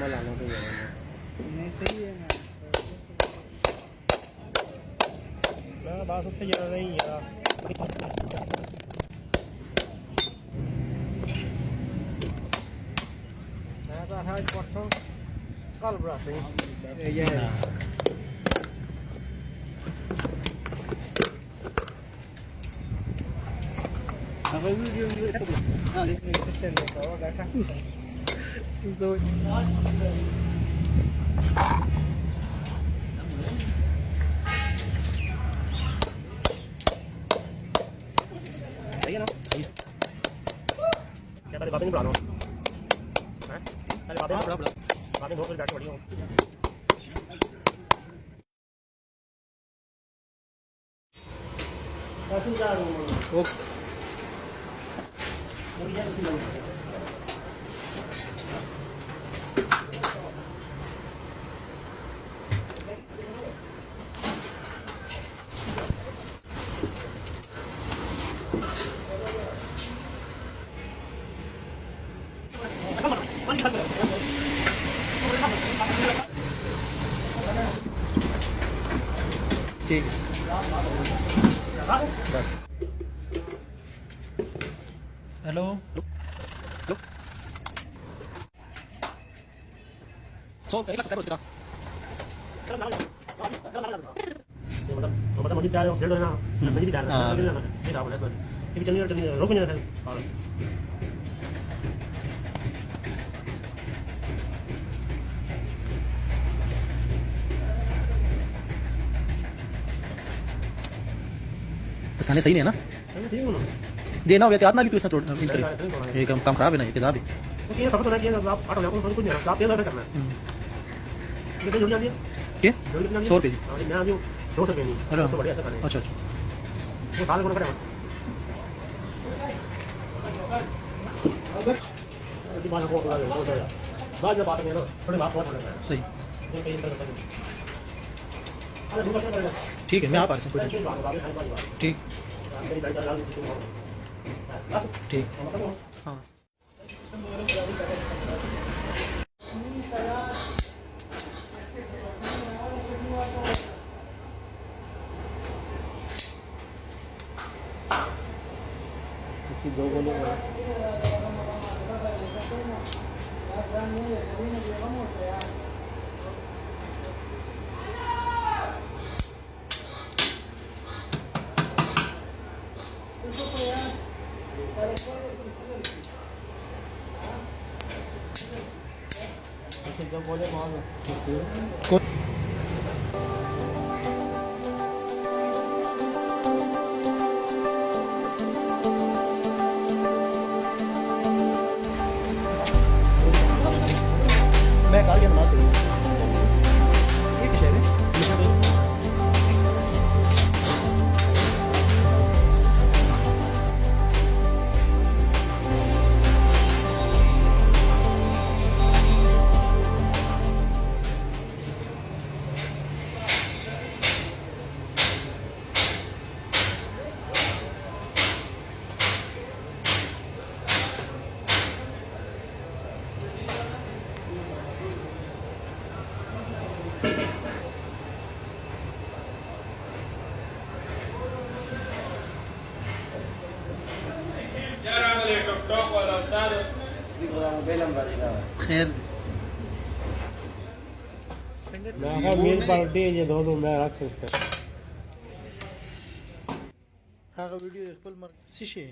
Normal आना तो ये नहीं सही है ना मैं बात उत्ते जा नहीं यार मैं तो है परसों कल ब्रशिंग ये अब वीडियो हां लेकिन से देखो बैठा तो सही है ना सही क्या तेरे बातें नहीं बुला लो हैं तेरे बातें बहुत बैठ पड़ी हो ऐसे जा ओ ठीक बस हेलो सो एक लाख करो तेरा मतलब मुझे प्यार है डेढ़ ना मुझे प्यार है ये था बोला सर ये चलनी रोक नहीं रहा है स्थानीय सही नहीं है ना ठीक है ना देना हो गया त्याग ना ली तू इसमें इन करे ये काम खराब है ना ये तेजाब है ओके ये सब तो नहीं किया आप ऑटो ले कुछ नहीं आप 13 करना है कितने जुड़ जाती है क्या जुड़ कितना 100 रुपए हां मैं आज 200 रुपए नहीं तो बढ़िया था अच्छा अच्छा वो साल को करेगा अभी बात को बाद में बात करें थोड़ी बात बहुत होने सही ये कहीं कर सकते अरे दूसरा क्या करेगा ठीक है मैं आ पा रहा हूं ठीक ठीक हाँ दो बोले जब बोले को मैं कहा क्या बात ये कुछ है खैर मैं मेरी पार्टी ये दो मैं रख सकता هغه ویډیو خپل مرکزي شي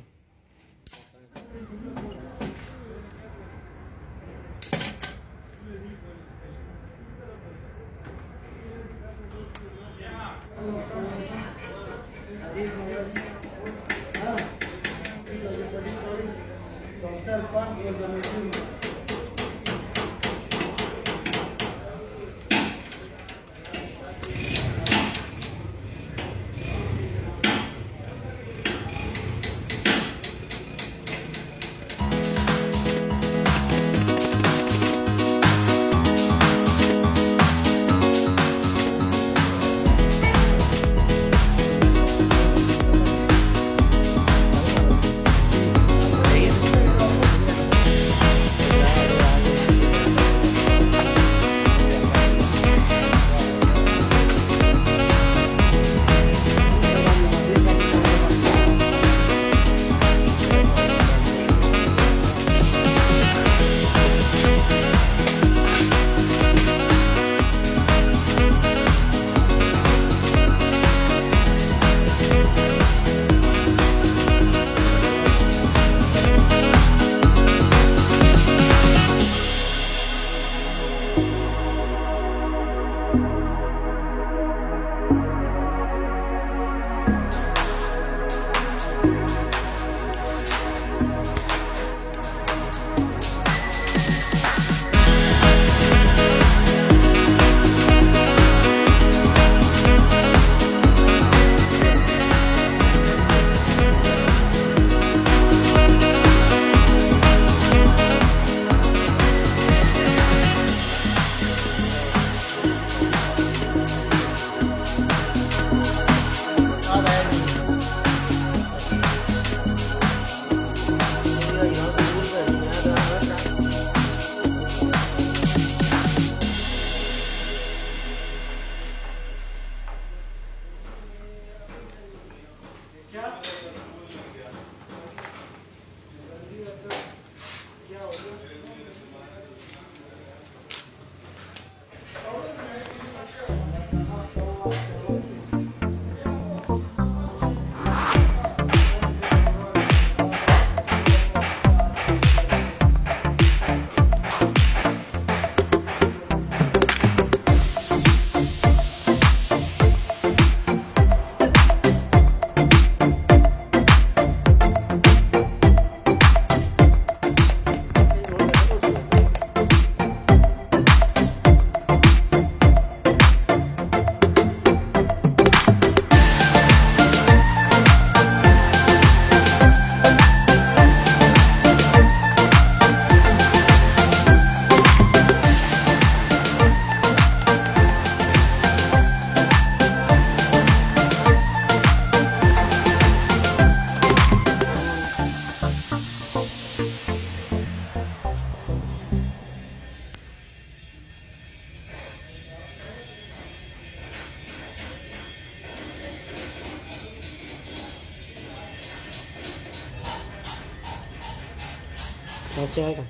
अच्छा आएगा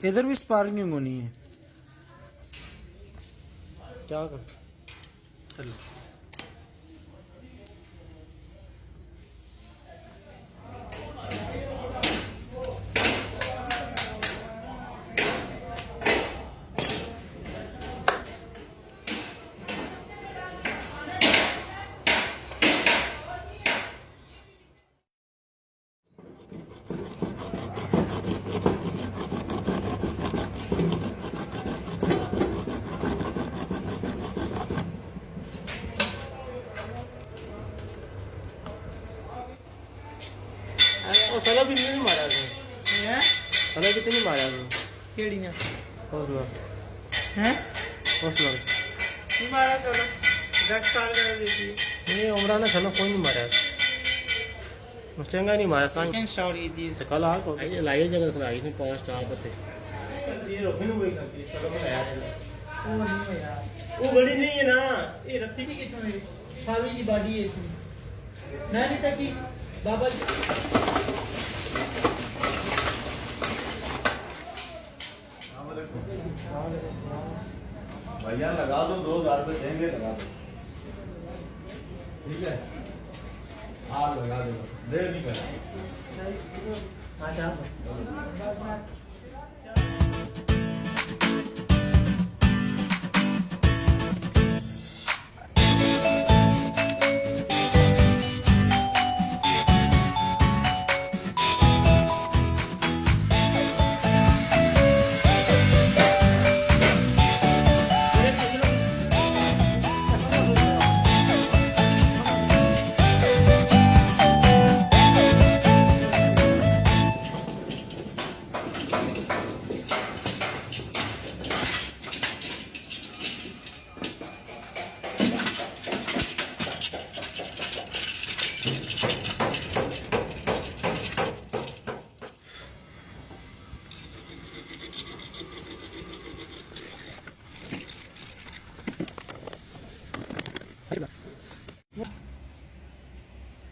इधर भी स्पार्किंग होनी है। क्या कर चलो ਉਹ ਸਾਲਾ ਵੀ ਨਹੀਂ ਮਾਰਿਆ ਤੂੰ है ਸਾਲਾ ਵੀ ਤੇ ਨਹੀਂ ਮਾਰਿਆ ਤੂੰ केड़ियां ਉਸ ਨਾਲ हैं ਉਸ ਨਾਲ तुम्हारा चलो 10 साल कर देती ਨਹੀਂ ਉਮਰਾਂ ਨੇ ਸਾਲਾ ਕੋਈ ਨਹੀਂ ਮਾਰਿਆ ਉਹ ਚੰਗਾ ਨਹੀਂ ਮਾਰਿਆ ਸਾਂ कैन स्टोरी दी ਤੇ ਕੱਲ ਆ ਕੋ ਇਹ ਲਾਈਏ ਜਗ੍ਹਾ ਖਲਾਈ ਨਹੀਂ ਪਾਸ ਸਟਾਪ ਤੇ ਇਹ ਰੋਕੇ ਨੂੰ ਕੋਈ ਕਰਦੀ ਸਾਲਾ ਬਣਾਇਆ वो नहीं है यार ਉਹ ਗੜੀ ਨਹੀਂ ਹੈ ਨਾ ਇਹ ਰੱਤੀ ठीक है तुम्हें सावी की बॉडी है इसमें मैं नहीं था कि बाबा जी भैया लगा दो 2000 रुपये देंगे लगा दो ठीक है हाँ लगा दो देर नहीं करना हाँ साहब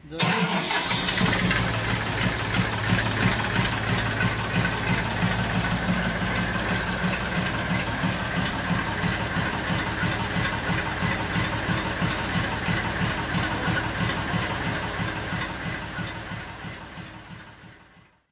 जरूर